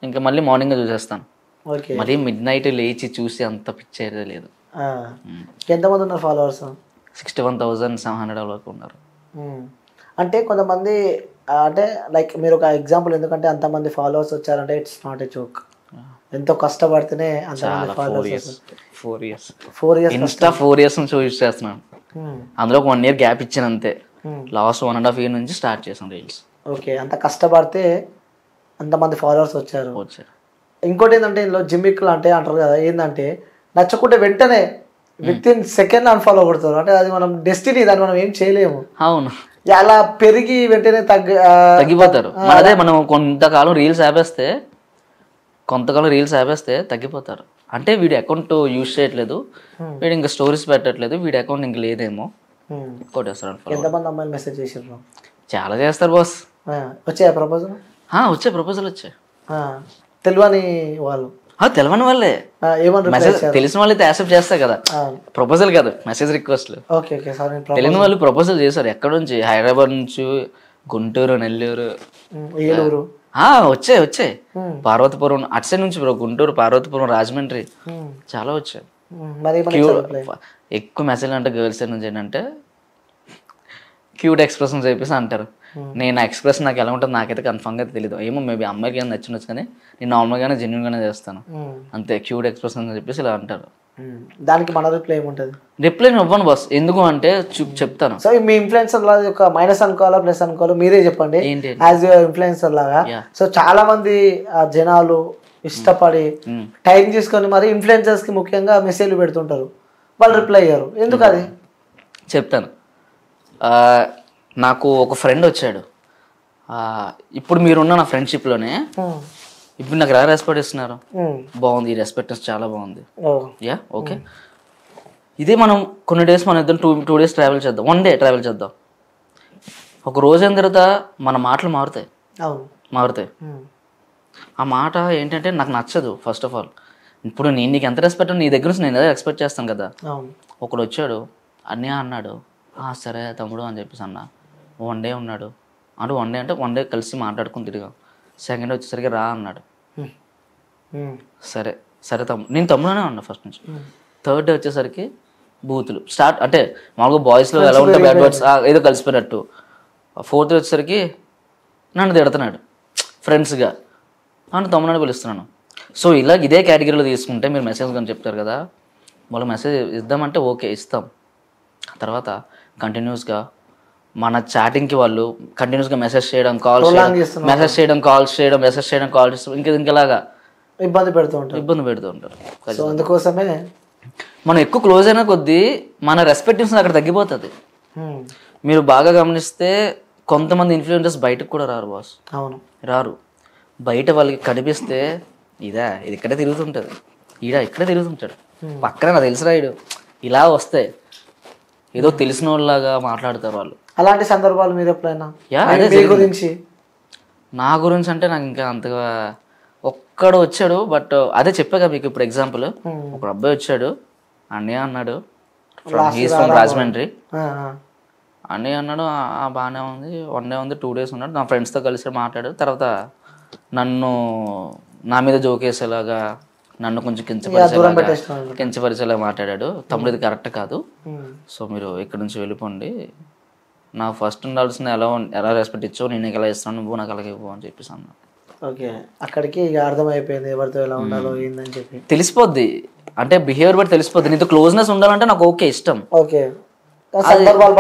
ఇంకా మళ్ళీ మార్నింగ్ చూసేస్తాను. మళ్ళీ మిడ్ నైట్ లేచి చూసి అంత పిచ్చేది లేదు. ఎంతమంది ఉన్నారు ఫాలోవర్స్? 61,700 వరకు ఉన్నారు. అంటే కొంతమంది అంటే లైక్ మీరు ఒక ఎగ్జాంపుల్, ఎందుకంటే అంతమంది ఫాలోవర్స్ వచ్చారంటే ఇట్స్ నాట్ ఎ జోక్. ఎంతో కష్టపడితేనే అంతమంది ఫాలోవర్స్. 4 years ఇన్స్టా 4 years నుంచి యూజ్ చేస్తున్నాను. అందులో 1 year గ్యాప్ ఇచ్చాను అంతే. లాస్ట్ 1.5 year నుంచి స్టార్ట్ చేసాను రీల్స్. ఓకే, అంత కష్టపడితే అంతమంది ఫాలోవర్స్ వచ్చారు. ఇంకోటి ఏంటంటే ఇందులో జిమ్మిక్లు అంటే అంటారు కదా, ఏంటంటే నచ్చకుంటే వెంటనే విత్ ఇన్ సెకండ్ అన్ఫాలో కొడతారు. అంటే అది మనం డెస్టినీ, దాన్ని మనం ఏం చేయలేము. అవును, అలా పెరిగి వెంటనే తగ్గిపోతారు. అదే మనం కొంతకాలం రీల్స్ ఆపేస్తే తగ్గిపోతారు. అంటే వీడి అకౌంట్ యూజ్ చేయట్లేదు, వీడు ఇంకా స్టోరీస్ పెట్టట్లేదు, వీడి అకౌంట్ ఇంక లేదేమో కొట్టేస్తారు. ఎంతమంది అమ్మాయిలు మెసేజ్ చేసారు? చాలా చేస్తారు బాస్. వచ్చాయి ప్రపోజల్? ప్రపోజల్ వచ్చాయి. తెలియని వాళ్ళు, తెలియని వాళ్ళే మెసేజ్, తెలిసిన వాళ్ళైతే యాక్సెప్ట్ చేస్తారు కదా. ప్రపోజల్ కాదు, మెసేజ్ రిక్వెస్ట్లు. తెలియని వాళ్ళు ప్రపోజల్ చేశారు. ఎక్కడ నుంచి? హైదరాబాద్ నుంచి, గుంటూరు, నెల్లూరు, ఏలూరు వచ్చాయి. పార్వతీపురం అటు సైడ్ నుంచి బ్రో, గుంటూరు, పార్వతీపురం, రాజమండ్రి చాలా వచ్చాయి. ఎక్కువ మెసేజ్ అంటే గర్ల్స్ సైడ్ నుంచి ఏంటంటే క్యూట్ ఎక్స్ప్రెషన్స్ చెప్పేసి అంటారు. నేను ఎక్స్ప్రెషన్ నాకు ఎలా ఉంటుంది నాకైతే కన్ఫర్మ్గా తెలియదు. ఏమో మేబీ అమ్మాయికి ఏమైనా నచ్చిండొచ్చు, కానీ నేను నార్మల్గానే జెన్యున్గానే చేస్తాను అంతే. క్యూట్ ఎక్స్ప్రెషన్ అని చెప్పేసి ఇలా అంటారు. దానికి మన రిప్లై ఏముంటుంది? రిప్లై ఇవ్వను బాస్. ఎందుకు అంటే చెప్తాను. సో మీ ఇన్ఫ్లుయెన్సర్ లాగా ఒక మైనస్ అనుకోవాలా ప్లస్ అనుకోవాలా మీరే చెప్పండి, యాజ్ యువర్ ఇన్ఫ్లుయెన్సర్ లాగా. సో చాలా మంది జనాలు ఇష్టపడి టైం తీసుకొని మరి ఇన్ఫ్లుయెన్సర్స్ కి ముఖ్యంగా మెసేజ్లు పెడుతుంటారు, వాళ్ళు రిప్లై అయ్యారు, ఎందుకు? అది చెప్తాను. నాకు ఒక ఫ్రెండ్ వచ్చాడు. ఇప్పుడు మీరున్న నా ఫ్రెండ్షిప్లోనే ఇప్పుడు నాకు ఎలా రెస్పెక్ట్ ఇస్తున్నారు, బాగుంది. ఈ రెస్పెక్ట్ చాలా బాగుంది. యా ఓకే, ఇదే మనం కొన్ని డేస్ మన ఇద్దరు 2 days ట్రావెల్ చేద్దాం, 1 day ట్రావెల్ చేద్దాం. ఒక రోజు అయిన తర్వాత మన మాటలు మారుతాయి. ఆ మాట ఏంటంటే నాకు నచ్చదు. ఫస్ట్ ఆఫ్ ఆల్ ఇప్పుడు నేను నీకు ఎంత రెస్పెక్ట్, నీ దగ్గర నుంచి నేను ఏదో ఎక్స్పెక్ట్ చేస్తాను కదా. ఒకడు వచ్చాడు అన్నయ్య అన్నాడు, సరే తమ్ముడు అని చెప్పేసి అన్న. 1 day ఉన్నాడు. అంటే 1 day కలిసి మాట్లాడుకుని తిరిగాం. సెకండ్ వచ్చేసరికి రా అన్నాడు. సరే తమ్ముడు, నేను తమ్ముడునే ఉన్నా ఫస్ట్ నుంచి. థర్డ్ డే వచ్చేసరికి బూతులు స్టార్ట్. అంటే మామూలుగా బాయ్స్లో ఎలా ఉంటాయి బ్యాడ్ వర్డ్స్, ఏదో కలిసిపోయినట్టు. 4th day వచ్చేసరికి నన్ను తిడుతున్నాడు ఫ్రెండ్స్గా, నన్ను తమ్ముడని పిలుస్తున్నాను. సో ఇలా ఇదే కేటగిరీలో తీసుకుంటే మీరు మెసేజ్ కానీ చెప్తారు కదా, వాళ్ళు మెసేజ్ ఇద్దామంటే ఓకే ఇస్తాం. తర్వాత కంటిన్యూస్గా మన చాటింగ్కి వాళ్ళు కంటిన్యూస్గా మెసేజ్ చేయడం, కాల్ చేయడం ఇంకెలాగా ఇబ్బంది పెడుతూ ఉంటారు. సో అందుకోసమే మనం ఎక్కువ క్లోజ్ అయిన కొద్దీ మన రెస్పెక్టివ్స్ అక్కడ తగ్గిపోతుంది. మీరు బాగా గమనిస్తే కొంతమంది ఇన్ఫ్లుయెన్సర్స్ బయటకు కూడా రారు బాస్. అవును, రారు. బయట వాళ్ళకి కనిపిస్తే ఇది ఇక్కడే తిరుగుతుంటుంది, ఇక్కడే తిరుగుతుంటాడు, పక్కన నాకు తెలిసిన ఇడు ఇలా వస్తే ఏదో తెలిసిన వాళ్ళలాగా మాట్లాడతారు వాళ్ళు. అలాంటి సందర్భాలు మీరు ఎప్పుడైనా గురించి? నా గురించి అంటే నాకు ఇంకా అంతగా ఒక్కడు వచ్చాడు, బట్ అదే చెప్పాక మీకు ఇప్పుడు ఎగ్జాంపుల్. ఒక అబ్బాయి వచ్చాడు, అన్నయ్య అన్నాడు, ఫ్రమ్ రాజమండ్రి. అన్నయ్య అన్నాడు, బాగానే ఉంది, 1 day ఉంది, 2 days ఉన్నాడు, నా ఫ్రెండ్స్తో కలిసి మాట్లాడు. తర్వాత నన్ను నా మీద జోకేసేలాగా, నన్ను కొంచెం కించపరిచేలాగా మాట్లాడాడు. తమ్ముడు ఇది కరెక్ట్ కాదు, సో మీరు ఇక్కడ నుంచి వెళ్ళిపోండి, నాకు ఫస్ట్ ఉండాల్సిన ఎలా రెస్పెక్ట్ ఇచ్చావు, నేను ఎలా ఇస్తాను, నువ్వు నాకు అలాగే ఇవ్వు అని చెప్పేసి అన్నా. ఓకే, అక్కడికి అర్థమైపోయింది ఎవరితో ఎలా ఉండాలో ఏందని చెప్పి తెలిసిపోద్ది. అంటే బిహేవియర్ బట్టి తెలిసిపోద్ది. నీతో క్లోజ్నెస్ ఉండాలంటే నాకు ఓకే ఇష్టం, ఓకే, సందర్భాలు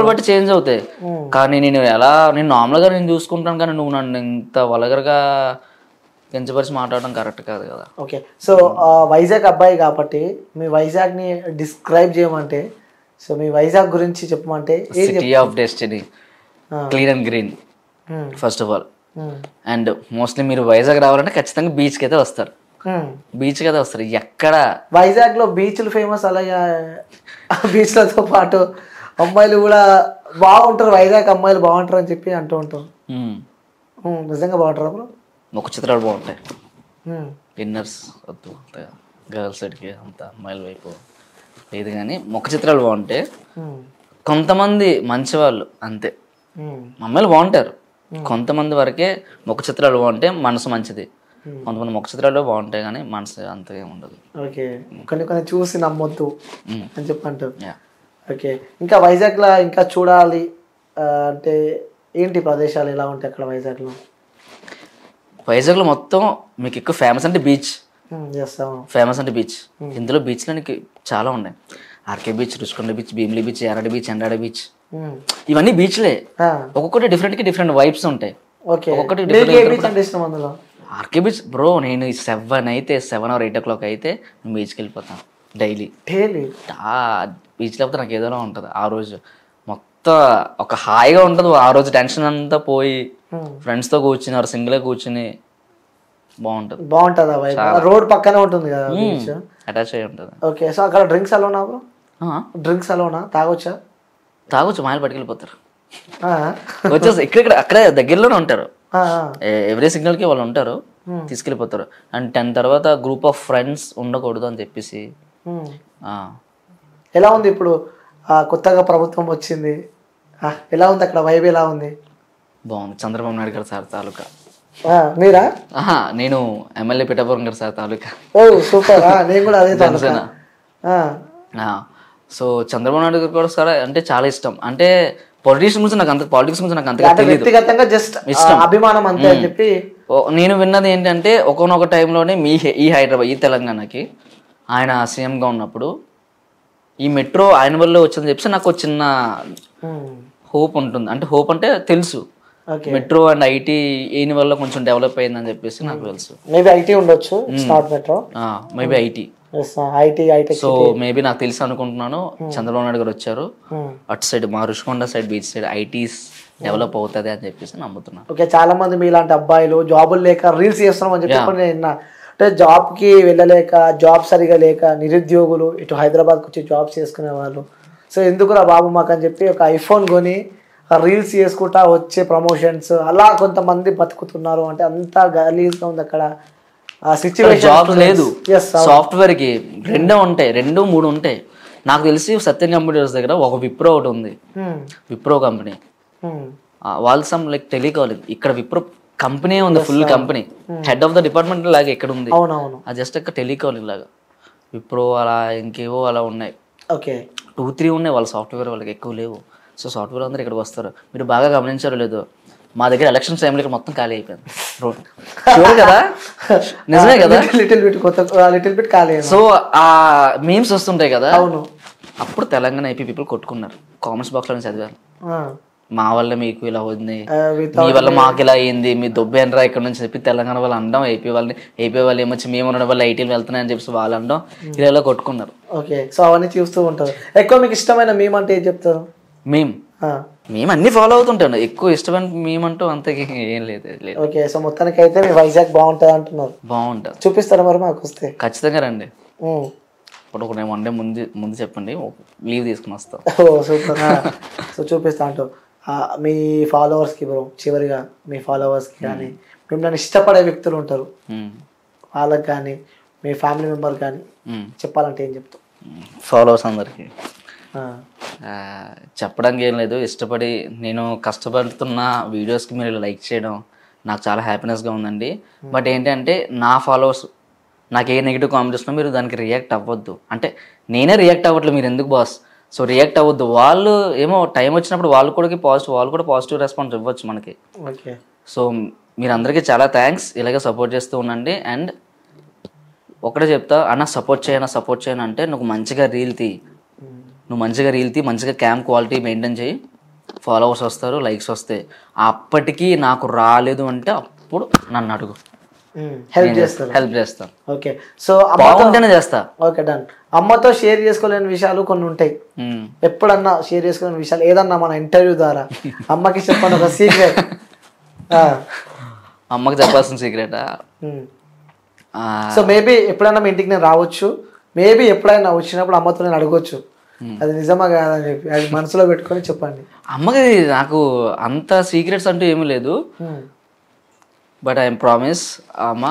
బట్టి చేంజ్ అవుతాయి. కానీ నేను నార్మల్ గా నేను చూసుకుంటాను, కానీ నువ్వు నన్ను ఇంత వలగరగా కించపరిచి మాట్లాడడం కరెక్ట్ కాదు కదా. ఓకే, సో వైజాగ్ అబ్బాయి కాబట్టి మీ వైజాగ్ ని డిస్క్రైబ్ చేయమంటే, సో మీ వైజాగ్ గురించి చెప్పమంటే city of destiny, clean and green first of all. And mostly మీరు వైజాగ్ రావాలంటే ఖచ్చితంగా బీచ్కి అయితే వస్తారు, బీచ్కి అయితే వస్తారు. ఎక్కడ వైజాగ్ లో బీచ్లు ఫేమస్, అలాగే బీచ్లతో పాటు అమ్మాయిలు కూడా బాగుంటారు, వైజాగ్ అమ్మాయిలు బాగుంటారు అని చెప్పి అంటూ ఉంటారు. నిజంగా బాగుంటారు అప్పుడు? ముఖ చిత్రాలు బాగుంటాయి, డిన్నర్స్ వద్దు గర్ల్స్ సైడ్కి అంత అమ్మాయిల వైపు లేదు, కానీ ముఖ చిత్రాలు బాగుంటాయి. కొంతమంది మంచి వాళ్ళు అంతే, అమ్మాయిలు బాగుంటారు, కొంతమంది వరకే ముఖ చిత్రాలు బాగుంటాయి, మనసు మంచిది. కొంతమంది ముఖ చిత్రాలు బాగుంటాయి కానీ మనసు అంతగా ఉండదు. ఓకే, కొన్ని చూసి నమ్మొద్దు అని చెప్పంటారు. ఓకే, ఇంకా వైజాగ్లో ఇంకా చూడాలి అంటే ఏంటి ప్రదేశాలు ఎలా ఉంటాయి అక్కడ వైజాగ్లో? వైజాగ్లో మొత్తం మీకు ఎక్కువ ఫేమస్ అంటే బీచ్, ఫేమస్ అంటే బీచ్. ఇందులో బీచ్లో నీకు చాలా ఉన్నాయి. RK beach, Rushikonda beach, Bheemili beach, Yarada beach, Endada beach, ఇవన్నీ బీచ్లే. ఒక్కొక్కటి డిఫరెంట్ వైబ్స్ ఉంటాయి. ఆర్కే బీచ్ బ్రో, నేను 7 or 8 o'clock అయితే బీచ్కి వెళ్ళిపోతాను డైలీ. బీచ్ లేకపోతే నాకు ఏదైనా ఉంటుంది ఆ రోజు, మొత్తం ఒక హాయిగా ఉంటుంది ఆ రోజు, టెన్షన్ అంతా పోయి ఫ్రెండ్స్తో కూర్చుని ఆరు సింగిల్గా కూర్చుని బాగుంటుంది. రోడ్ పక్కనే ఉంటుంది కదా, అటాచ్ అయ్యి ఉంటుంది. ఓకే, సో అక్కడ డ్రింక్స్ అలోనా బ్రో? డ్రింక్స్ అలోనా? తాగొచ్చు, మాయలు పట్టుకెళ్ళిపోతారు, వచ్చేసి ఇక్కడ అక్కడే దగ్గరలోనే ఉంటారు, ఎవ్రీ సిగ్నల్కి వాళ్ళు ఉంటారు, తీసుకెళ్ళిపోతారు. అండ్ 10 తర్వాత గ్రూప్ ఆఫ్ ఫ్రెండ్స్ ఉండకూడదు అని చెప్పేసి. ఎలా ఉంది ఇప్పుడు కొత్తగా ప్రభుత్వం వచ్చింది, ఎలా ఉంది అక్కడ వైబ్ ఎలా ఉంది? బాగుంది. చంద్రబాబు నాయుడు గారు సార్ తాలూకా. మీరా? నేను ఎమ్మెల్యే పిఠాపురం గారు సార్ తాలూకా. ఓ సూపర్, నేను కూడా అదే జనసేన. సో చంద్రబాబు నాయుడు గారు కూడా సార్ అంటే చాలా ఇష్టం. అంటే పాలిటిక్స్ గురించి నాకు అంతగా తెలియదు, జస్ట్ ఇష్టం, అభిమానం అంతే అని చెప్పి. నేను విన్నది ఏంటంటే ఒకనొక టైంలోనే ఈ హైదరాబాద్, ఈ తెలంగాణకి ఆయన సీఎంగా ఉన్నప్పుడు ఈ మెట్రో ఆయన వల్ల వచ్చిందని చెప్పి నాకు చిన్న హోప్ ఉంటుంది. అంటే హోప్ అంటే తెలుసు, మెట్రో అండ్ ఐటీ ఈయన వల్ల కొంచెం డెవలప్ అయిందని చెప్పేసి నాకు తెలుసు. మేబీ ఐటీ ఉండొచ్చు, మేబీ ఐటీ. సో మేబీ నాకు తెలుసు అనుకుంటున్నాను. చంద్రబాబు నాయుడు గారు వచ్చారు, అటు సైడ్ మా Rushikonda side beach side ITs develop అవుతుంది అని చెప్పేసి నమ్ముతున్నాను. ఓకే, చాలా మంది మీలాంటి అబ్బాయిలు జాబులు లేక రీల్స్ చేస్తున్నాం అని చెప్పి నేను అంటే జాబ్కి వెళ్ళలేక, జాబ్ సరిగా లేక నిరుద్యోగులు ఇటు హైదరాబాద్కి వచ్చి జాబ్స్ చేసుకునే వాళ్ళు, సో ఎందుకురా బాబు మాకు అని చెప్పి ఒక ఐఫోన్ కొని రీల్స్ చేసుకుంటా వచ్చే ప్రమోషన్స్ అలా కొంతమంది బతుకుతున్నారు. అంటే అంతా గలీజ్గా ఉంది అక్కడ సిచ్యువేషన్. జాబ్ లేదు, సాఫ్ట్వేర్ కి 2 ఉంటాయి, 2, 3 ఉంటాయి. నాకు తెలిసి సత్యం కంప్యూటర్స్ దగ్గర ఒక విప్రో ఒకటి ఉంది, విప్రో కంపెనీ. వాళ్ళు సమ్ లైక్ టెలికాలింగ్, ఇక్కడ విప్రో కంపెనీ ఉంది, full company, head of the department లాగా ఇక్కడ ఉంది. అది జస్ట్ ఒక టెలికాలింగ్ లాగా. విప్రో అలా ఇంకేవో అలా ఉన్నాయి, 2-3 ఉన్నాయి. వాళ్ళ సాఫ్ట్వేర్ వాళ్ళకి ఎక్కువ లేవు. సో సాఫ్ట్వేర్ అందరూ ఇక్కడికి వస్తారు. మీరు బాగా గమనించారో లేదో, మా దగ్గర ఎలక్షన్స్ టైంలో ఇక్కడ మొత్తం ఖాళీ అయిపోయింది రోడ్. షూర్ కదా, నిజమే కదా, లిటిల్ బిట్ ఖాళీ. సో ఆ మీమ్స్ వస్తుంటాయి కదా, అప్పుడు తెలంగాణ ఐపీ పీపుల్ కొట్టుకున్నారు. కామెంట్స్ బాక్స్ లో చదివాను, మా వల్ల మీకు ఇలా ఉంది, మీ వల్ల మాకు ఇలా అయింది, మీ దొబ్బేనరా ఇక్కడ నుంచి చెప్పి తెలంగాణ వాళ్ళు అనడం, ఏపీ వాళ్ళు ఏమొచ్చి మేము ఉండడం వల్ల ఐటీలు వెళ్తున్నాయని చెప్పి వాళ్ళు అనడం, ఇలా కొట్టుకున్నారు. ఓకే, సో అవన్నీ చూస్తూ ఉంటారు. ఎక్కువ మీకు ఇష్టమైన మీమ్ అంటే ఏం చెప్తారు? మేము అన్ని ఫాలో అవుతుంటాను. ఎక్కువ ఇష్టమైన మేమంటూ అంత ఏం లేదు. ఓకే, సో మొత్తానికి అయితే మీ వైజాగ్ బాగుంటుంది అంటున్నారు. బాగుంటుంది. చూపిస్తారా మరి మాకు వస్తే? ఖచ్చితంగా రండి. ఇప్పుడు నేను వన్ డే ముందు చెప్పండి, లీవ్ తీసుకుని వస్తాం. ఓ సూపర్. సో చూపిస్తా అంటూ మీ ఫాలోవర్స్కి బ్రో, చివరిగా మీ ఫాలోవర్స్కి కానీ మిమ్మల్ని ఇష్టపడే వ్యక్తులు ఉంటారు, వాళ్ళకి కానీ మీ ఫ్యామిలీ మెంబర్ కానీ చెప్పాలంటే ఏం చెప్తాం? ఫాలోవర్స్ అందరికీ చెప్పడానికి ఏం లేదు, ఇష్టపడి నేను కష్టపడుతున్న వీడియోస్కి మీరు లైక్ చేయడం నాకు చాలా హ్యాపీనెస్గా ఉందండి. బట్ ఏంటంటే నా ఫాలోవర్స్ నాకు ఏ నెగిటివ్ కామెంట్ వస్తున్నా మీరు దానికి రియాక్ట్ అవ్వద్దు. అంటే నేనే రియాక్ట్ అవ్వట్లేదు, మీరు ఎందుకు బాస్? సో రియాక్ట్ అవ్వద్దు. వాళ్ళు ఏమో టైం వచ్చినప్పుడు వాళ్ళు కూడా పాజిటివ్ రెస్పాన్స్ ఇవ్వచ్చు మనకి. ఓకే, సో మీరందరికీ చాలా థ్యాంక్స్, ఇలాగే సపోర్ట్ చేస్తూ ఉండండి. అండ్ ఒకటే చెప్తా అన్న, సపోర్ట్ చేయను అంటే నువ్వు మంచిగా రీల్ తీ, మంచిగా క్యామ్ క్వాలిటీ మెయింటైన్ చేయి, ఫాలోవర్స్ వస్తారు, లైక్స్ వస్తాయి. అప్పటికీ నాకు రాలేదు అంటే అప్పుడు నన్ను అడుగు, హెల్ప్ చేస్తాను. ఓకే, సో బాగుంటేనే చేస్తా. Okay, done. అమ్మతో షేర్ చేసుకోలేని విషయాలు కొన్ని ఉంటాయి, ఎప్పుడన్నా షేర్ చేసుకోలేని విషయాలు ఏదన్నా మన ఇంటర్వ్యూ ద్వారా అమ్మకి చెప్పండి ఒక సీక్రెట్. అమ్మకి చెప్పాల్సిన సీక్రెటా? సో మేబీ ఎప్పుడైనా మీ ఇంటికి నేను రావచ్చు, మేబీ ఎప్పుడైనా వచ్చినప్పుడు అమ్మతో నేను అడగొచ్చు, అది నిజమా కాదని చెప్పి అది మనసులో పెట్టుకొని చెప్పండి. అమ్మకి నాకు అంత సీక్రెట్స్ అంటూ ఏమీ లేదు. బట్ ఐ ప్రామిస్ అమ్మ,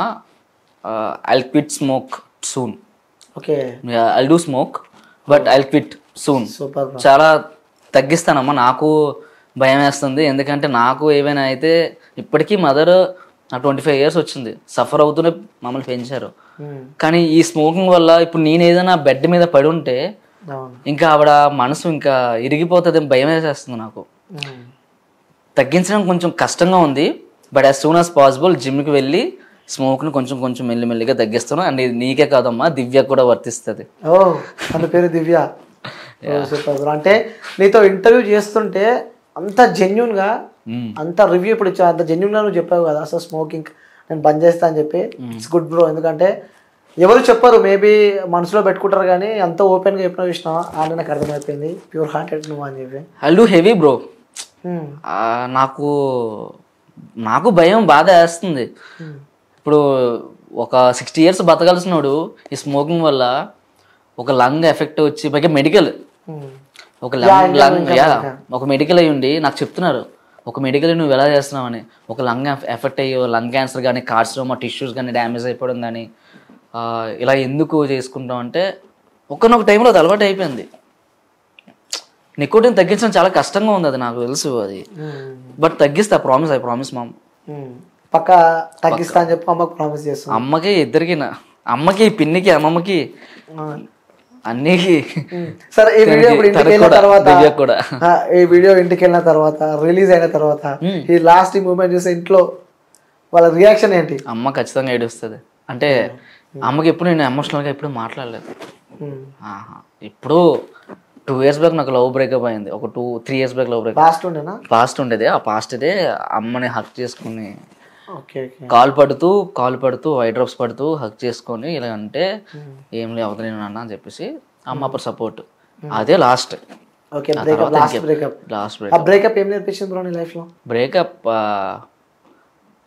I'll quit smoke soon. Okay, I'll do smoke but I'll quit soon. Super. చాలా తగ్గిస్తానమ్మా, నాకు భయం వేస్తుంది. ఎందుకంటే నాకు ఏమైనా అయితే ఇప్పటికీ మదర్ నాకు 25 years వచ్చింది, సఫర్ అవుతూనే మమ్మల్ని పెంచారు. కానీ ఈ స్మోకింగ్ వల్ల ఇప్పుడు నేను ఏదైనా బెడ్ మీద పడి ఉంటే ఇంకా ఆవిడ మనసు ఇంకా ఇరిగిపోతుంది, భయం వేసేస్తుంది నాకు. తగ్గించడం కొంచెం కష్టంగా ఉంది. But as soon as possible జిమ్కి వెళ్ళి స్మోక్ని కొంచెం మెల్లిమెల్లిగా తగ్గిస్తాను. అండ్ ఇది నీకే కాదమ్మా, దివ్య కూడా వర్తిస్తుంది. ఓ, తన పేరు దివ్య. అంటే నీతో ఇంటర్వ్యూ చేస్తుంటే అంత జెన్యున్గా, అంత రివ్యూ ఇప్పుడు ఇచ్చా, అంత జెన్యున్గా నువ్వు చెప్పావు కదా, అసలు స్మోకింగ్ నేను బంద్ చేస్తా అని చెప్పి. It's good bro. ఎందుకంటే ఎవరు చెప్పరు, మేబీ మనసులో పెట్టుకుంటారు, కానీ అంత ఓపెన్గా చెప్పిన విషయం అని నాకు అర్థమైపోయింది. ప్యూర్ హార్టెడ్ నువ్వు అని చెప్పి. I do heavy bro. నాకు భయం బాధ వేస్తుంది. ఇప్పుడు ఒక 60 years బతకాల్సినోడు ఈ స్మోకింగ్ వల్ల ఒక లంగ్ ఎఫెక్ట్ వచ్చి పైగా మెడికల్, ఒక మెడికల్ అయ్యి ఉండి నాకు చెప్తున్నారు, ఒక మెడికల్ నువ్వు ఎలా చేస్తున్నావని. ఒక లంగ్ ఎఫెక్ట్ అయ్యో, లంగ్ క్యాన్సర్ కానీ, కార్సినోమా టిష్యూస్ కానీ డ్యామేజ్ అయిపోవడం కానీ, ఇలా ఎందుకు చేసుకుంటాం అంటే ఒకనొక టైంలో అది అలవాటు అయిపోయింది. నికోటిన్ తగ్గించడం చాలా కష్టంగా ఉంది, అది నాకు తెలుసు అది. బట్ తగ్గిస్తా, ఐ ప్రామిస్ మామ్. పక్క తగ్గిస్తా అని చెప్పి అమ్మకి ప్రామిస్ చేస్తాను. అమ్మకి, ఇద్దరికి, అమ్మకి, పిన్నికి, అమ్మమ్మకి, అన్నికి. సరే, ఈ వీడియో ఇప్పుడు ఇంటికి వెళ్ళిన తర్వాత, ఈ వీడియో ఇంటికి వెళ్ళిన తర్వాత, రిలీజ్ అయిన తర్వాత ఈ లాస్ట్ మూమెంట్ చూస్తే ఇంట్లో వాళ్ళ రియాక్షన్ ఏంటి? అమ్మ ఖచ్చితంగా ఏడుస్తుంది. అంటే అమ్మకి ఎప్పుడు నేను ఎమోషనల్గా ఎప్పుడు మాట్లాడలేదు. ఇప్పుడు 2 years బ్యాక్ నాకు లవ్ బ్రేకప్ అయింది. ఒక 2-3 years back love breakup. Past ఉండేది. ఆ పాస్ట్దే అమ్మని హక్ చేసుకుని కాల్ పడుతూ వైట్ డ్రాప్స్ పడుతూ హక్ చేసుకొని ఇలా అంటే ఏం లేవతలేను నాన్న అని చెప్పేసి అమ్మ అప్పుడు సపోర్ట్. అదే లాస్ట్. బ్రేకప్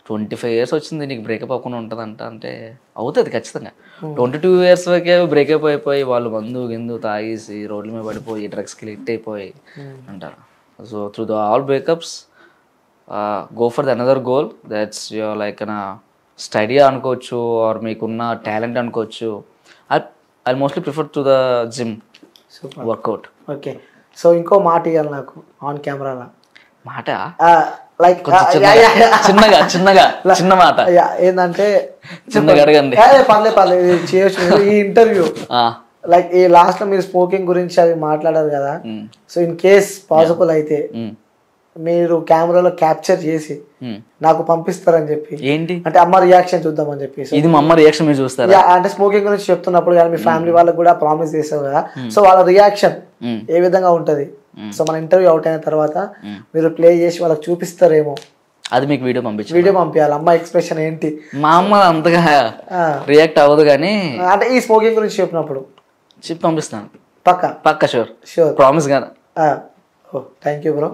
25 years వచ్చింది, నీకు బ్రేకప్ అవ్వకుండా ఉంటుందంట అంటే అవుతుంది ఖచ్చితంగా. 22 years వరకే బ్రేకప్ అయిపోయి వాళ్ళు మందు గిందు తాగేసి రోడ్ల మీద పడిపోయి డ్రగ్స్కి లిట్ అయిపోయి అంటారు. So through the all breakups go for the another goal. That's your like study అనుకోవచ్చు, ఆర్ మీకున్న టాలెంట్ అనుకోవచ్చు. I mostly prefer to the gym workout. Okay, so ఇంకో మాట ఇవ్వాలి నాకు ఆన్ కెమెరాలో. మాట లైక్ చిన్న మాట ఏంటంటే చిన్నగా అడగండి. పర్లేదు చేయొచ్చు. ఈ ఇంటర్వ్యూ లైక్ ఈ లాస్ట్ లో మీరు స్మోకింగ్ గురించి అవి మాట్లాడారు కదా, సో ఇన్ కేస్ పాసిబుల్ అయితే మీరు కెమెరాలో క్యాప్చర్ చేసి నాకు పంపిస్తారని చెప్పి. ఏంటి అంటే అమ్మ రియాక్షన్ చూద్దామని చెప్పి. ఇది మా అమ్మ రియాక్షన్ మీరు చూస్తారా? అంటే స్మోకింగ్ గురించి చెప్తున్నప్పుడు కానీ మీ ఫ్యామిలీ వాళ్ళకి కూడా ప్రామిస్ చేసావు కదా, సో వాళ్ళ రియాక్షన్ ఏ విధంగా ఉంటది సో మన ఇంటర్వ్యూ అవుట్ అయిన తర్వాత మీరు ప్లే చేసి వాళ్ళకి చూపిస్తారేమో, అది మీకు వీడియో పంపించు. వీడియో పంపించాలి అమ్మాయి ఎక్స్ప్రెషన్ ఏంటి. మా అమ్మ అంతగా రియాక్ట్ అవ్వదు కానీ అంటే ఈ స్మోకింగ్ గురించి చెప్పినప్పుడు చెప్పి పంపిస్తాను పక్కా పక్క షూర్ షూర్ ప్రామిస్ గానే. Thank you bro.